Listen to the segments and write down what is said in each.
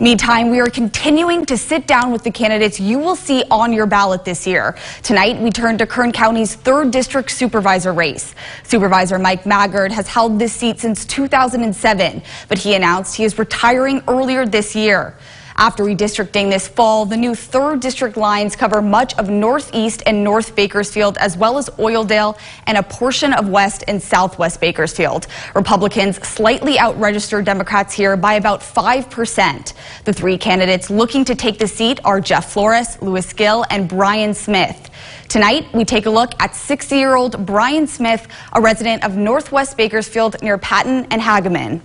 Meantime, we are continuing to sit down with the candidates you will see on your ballot this year. Tonight, we turn to Kern County's 3rd District Supervisor race. Supervisor Mike Maggard has held this seat since 2007, but he announced he is retiring earlier this year. After redistricting this fall, the new 3rd District lines cover much of Northeast and North Bakersfield, as well as Oildale and a portion of West and Southwest Bakersfield. Republicans slightly out-registered Democrats here by about 5%. The 3 candidates looking to take the seat are Jeff Flores, Lewis Gill, and Brian Smith. Tonight, we take a look at 60-year-old Brian Smith, a resident of Northwest Bakersfield near Patton and Hageman.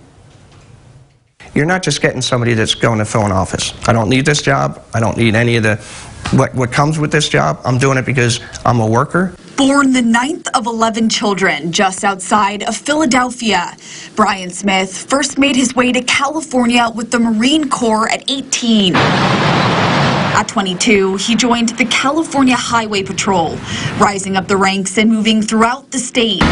You're not just getting somebody that's going to fill an office. I don't need this job. I don't need any of what comes with this job. I'm doing it because I'm a worker. Born the 9th of 11 children just outside of Philadelphia, Brian Smith first made his way to California with the Marine Corps at 18. At 22, he joined the California Highway Patrol, rising up the ranks and moving throughout the state.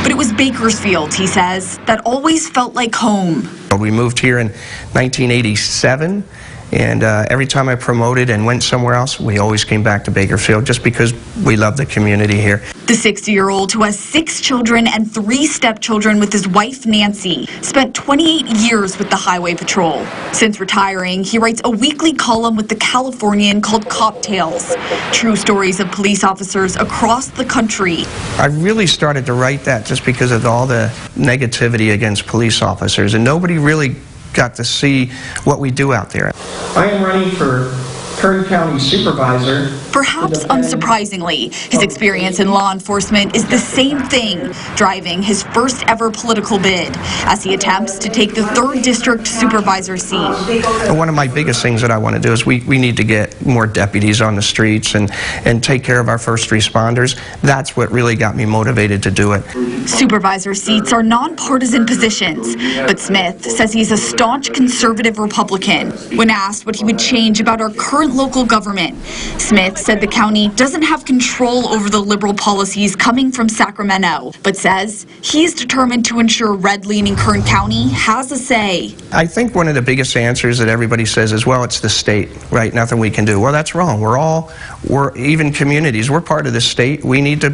But it was Bakersfield, he says, that always felt like home. We moved here in 1987, and every time I promoted and went somewhere else, we always came back to Bakersfield just because we love the community here. The 60-year-old, who has 6 children and 3 stepchildren with his wife Nancy, spent 28 years with the Highway Patrol. Since retiring, he writes a weekly column with the Californian called Cop Tales, true stories of police officers across the country. I really started to write that just because of all the negativity against police officers, and nobody really got to see what we do out there. I am running for Kern County Supervisor. Perhaps unsurprisingly, his experience in law enforcement is the same thing driving his first ever political bid as he attempts to take the 3rd District Supervisor seat. And one of my biggest things that I want to do is we need to get more deputies on the streets and take care of our first responders. That's what really got me motivated to do it. Supervisor seats are nonpartisan positions, but Smith says he's a staunch conservative Republican. When asked what he would change about our current local government, Smith said the county doesn't have control over the liberal policies coming from Sacramento, but says he's determined to ensure red-leaning Kern County has a say. I think one of the biggest answers that everybody says is, well, it's the state, right? Nothing we can do. Well, that's wrong. We're even communities. We're part of the state. We need to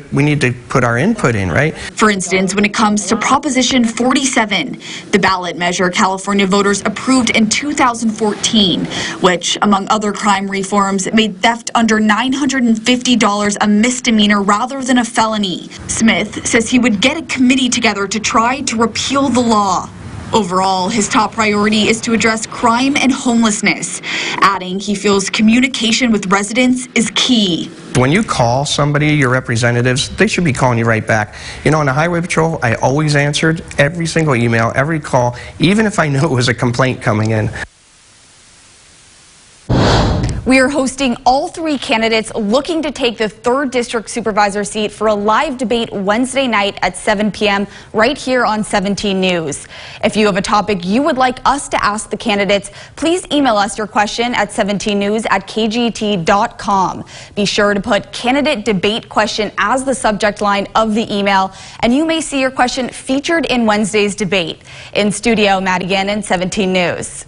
put our input in, right? For instance, when it comes to Proposition 47, the ballot measure California voters approved in 2014, which, among other crime reforms, made theft under $950 a misdemeanor rather than a felony. Smith says he would get a committee together to try to repeal the law. Overall, his top priority is to address crime and homelessness, adding he feels communication with residents is key. When you call somebody, your representatives, they should be calling you right back. You know, on the Highway Patrol, I always answered every single email, every call, even if I knew it was a complaint coming in. We are hosting all 3 candidates looking to take the 3rd District Supervisor seat for a live debate Wednesday night at 7 p.m. right here on 17 News. If you have a topic you would like us to ask the candidates, please email us your question at 17news@kgt.com. Be sure to put candidate debate question as the subject line of the email, and you may see your question featured in Wednesday's debate. In studio, Matt again in 17 News.